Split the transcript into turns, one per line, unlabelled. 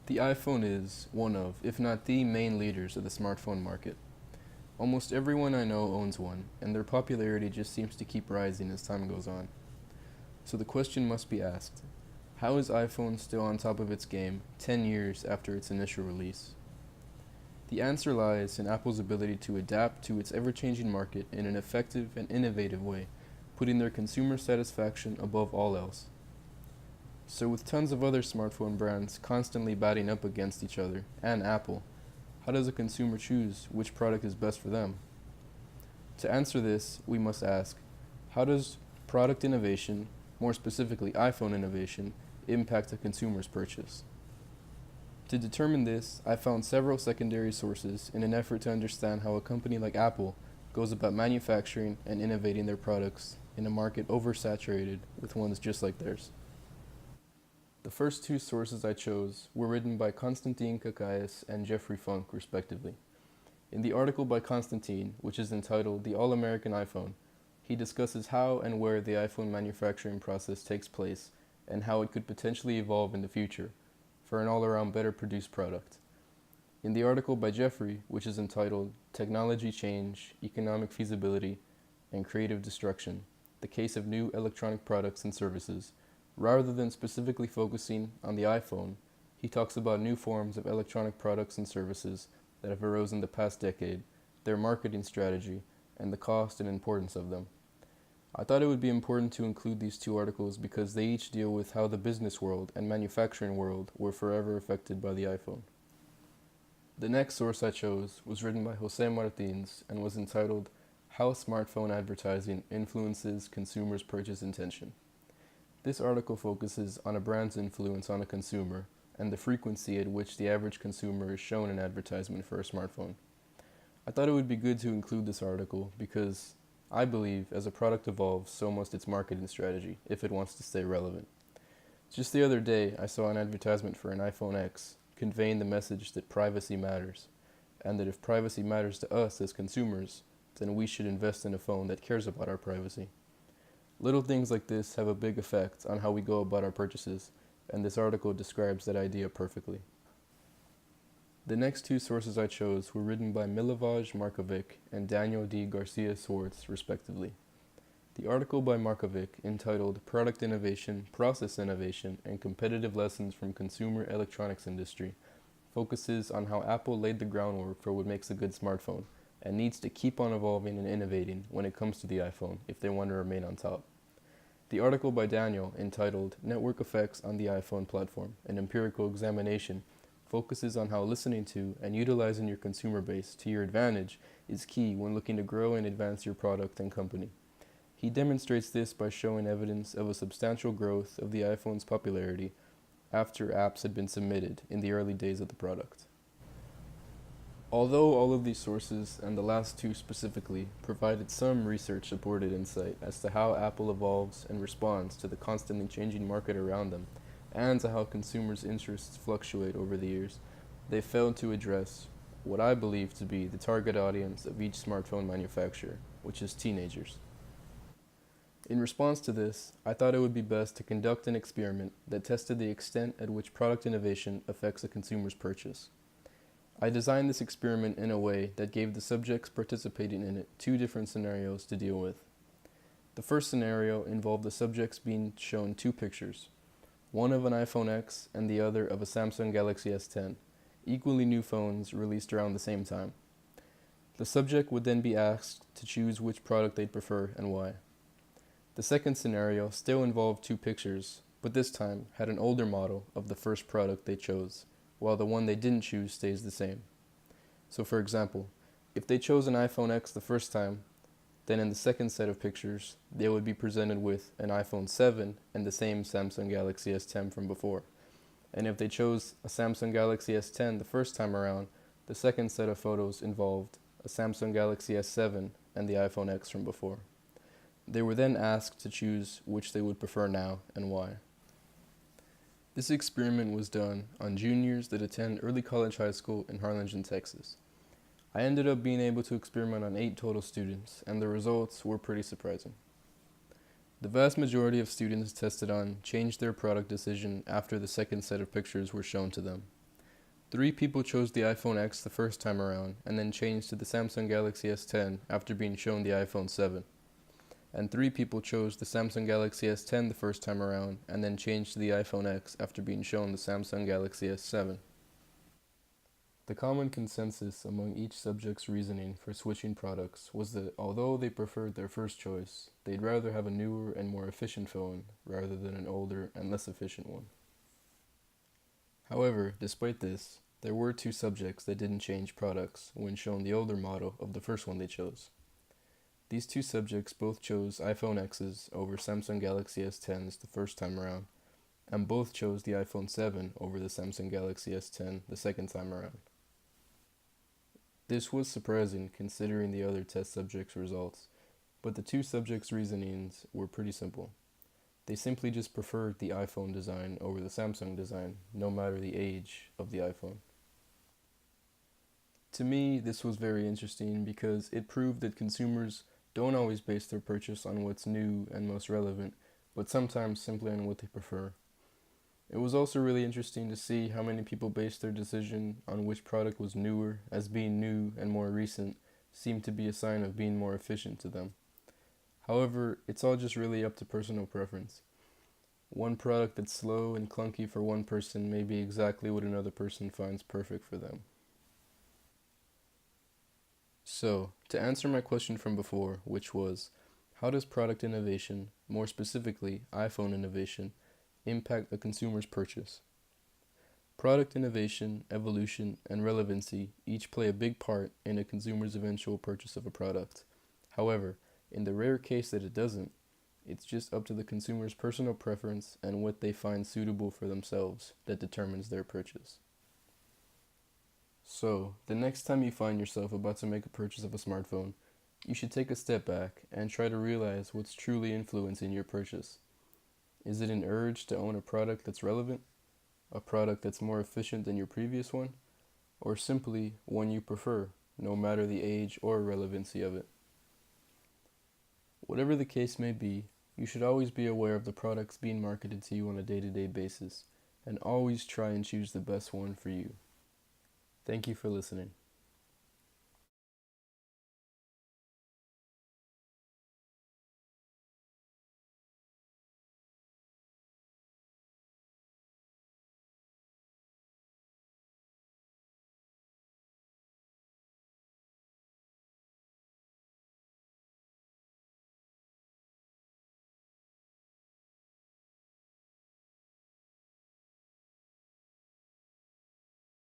The iPhone is one of, if not the main leaders of the smartphone market. Almost everyone I know owns one, and their popularity just seems to keep rising as time goes on. So the question must be asked, how is iPhone still on top of its game 10 years after its initial release? The answer lies in Apple's ability to adapt to its ever-changing market in an effective and innovative way, putting their consumer satisfaction above all else. So with tons of other smartphone brands constantly batting up against each other, and Apple, how does a consumer choose which product is best for them? To answer this, we must ask, how does product innovation, more specifically iPhone innovation, impact a consumer's purchase? To determine this, I found several secondary sources in an effort to understand how a company like Apple goes about manufacturing and innovating their products in a market oversaturated with ones just like theirs. The first two sources I chose were written by Konstantin Kakaias and Jeffrey Funk, respectively. In the article by Konstantin, which is entitled The All-American iPhone, he discusses how and where the iPhone manufacturing process takes place and how it could potentially evolve in the future for an all-around better produced product. In the article by Jeffrey, which is entitled Technology Change, Economic Feasibility, and Creative Destruction, the Case of New Electronic Products and Services, rather than specifically focusing on the iPhone, he talks about new forms of electronic products and services that have arose in the past decade, their marketing strategy, and the cost and importance of them. I thought it would be important to include these two articles because they each deal with how the business world and manufacturing world were forever affected by the iPhone. The next source I chose was written by Jose Martins and was entitled How Smartphone Advertising Influences Consumers' Purchase Intention. This article focuses on a brand's influence on a consumer and the frequency at which the average consumer is shown an advertisement for a smartphone. I thought it would be good to include this article because I believe as a product evolves, so must its marketing strategy if it wants to stay relevant. Just the other day, I saw an advertisement for an iPhone X conveying the message that privacy matters, and that if privacy matters to us as consumers, then we should invest in a phone that cares about our privacy. Little things like this have a big effect on how we go about our purchases, and this article describes that idea perfectly. The next two sources I chose were written by Milivoj Markovic and Daniel D. Garcia Swartz, respectively. The article by Markovic, entitled Product Innovation, Process Innovation, and Competitive Lessons from Consumer Electronics Industry, focuses on how Apple laid the groundwork for what makes a good smartphone, and needs to keep on evolving and innovating when it comes to the iPhone if they want to remain on top. The article by Daniel, entitled Network Effects on the iPhone Platform, an Empirical Examination, focuses on how listening to and utilizing your consumer base to your advantage is key when looking to grow and advance your product and company. He demonstrates this by showing evidence of a substantial growth of the iPhone's popularity after apps had been submitted in the early days of the product. Although all of these sources, and the last two specifically, provided some research-supported insight as to how Apple evolves and responds to the constantly changing market around them, and to how consumers' interests fluctuate over the years, they failed to address what I believe to be the target audience of each smartphone manufacturer, which is teenagers. In response to this, I thought it would be best to conduct an experiment that tested the extent at which product innovation affects a consumer's purchase. I designed this experiment in a way that gave the subjects participating in it two different scenarios to deal with. The first scenario involved the subjects being shown two pictures, one of an iPhone X and the other of a Samsung Galaxy S10, equally new phones released around the same time. The subject would then be asked to choose which product they'd prefer and why. The second scenario still involved two pictures, but this time had an older model of the first product they chose, while the one they didn't choose stays the same. So for example, if they chose an iPhone X the first time, then in the second set of pictures, they would be presented with an iPhone 7 and the same Samsung Galaxy S10 from before. And if they chose a Samsung Galaxy S10 the first time around, the second set of photos involved a Samsung Galaxy S7 and the iPhone X from before. They were then asked to choose which they would prefer now and why. This experiment was done on juniors that attend early college high school in Harlingen, Texas. I ended up being able to experiment on 8 total students, and the results were pretty surprising. The vast majority of students tested on changed their product decision after the second set of pictures were shown to them. 3 people chose the iPhone X the first time around and then changed to the Samsung Galaxy S10 after being shown the iPhone 7. And 3 people chose the Samsung Galaxy S10 the first time around and then changed to the iPhone X after being shown the Samsung Galaxy S7. The common consensus among each subject's reasoning for switching products was that although they preferred their first choice, they'd rather have a newer and more efficient phone rather than an older and less efficient one. However, despite this, there were 2 subjects that didn't change products when shown the older model of the first one they chose. These 2 subjects both chose iPhone X's over Samsung Galaxy S10s the first time around, and both chose the iPhone 7 over the Samsung Galaxy S10 the second time around. This was surprising considering the other test subjects' results, but the 2 subjects' reasonings were pretty simple. They simply just preferred the iPhone design over the Samsung design, no matter the age of the iPhone. To me, this was very interesting because it proved that consumers don't always base their purchase on what's new and most relevant, but sometimes simply on what they prefer. It was also really interesting to see how many people based their decision on which product was newer, as being new and more recent seemed to be a sign of being more efficient to them. However, it's all just really up to personal preference. One product that's slow and clunky for one person may be exactly what another person finds perfect for them. So, to answer my question from before, which was, how does product innovation, more specifically iPhone innovation, impact a consumer's purchase? Product innovation, evolution, and relevancy each play a big part in a consumer's eventual purchase of a product. However, in the rare case that it doesn't, it's just up to the consumer's personal preference and what they find suitable for themselves that determines their purchase. So, the next time you find yourself about to make a purchase of a smartphone, you should take a step back and try to realize what's truly influencing your purchase. Is it an urge to own a product that's relevant? A product that's more efficient than your previous one? Or simply one you prefer, no matter the age or relevancy of it? Whatever the case may be, you should always be aware of the products being marketed to you on a day-to-day basis, and always try and choose the best one for you. Thank you for listening.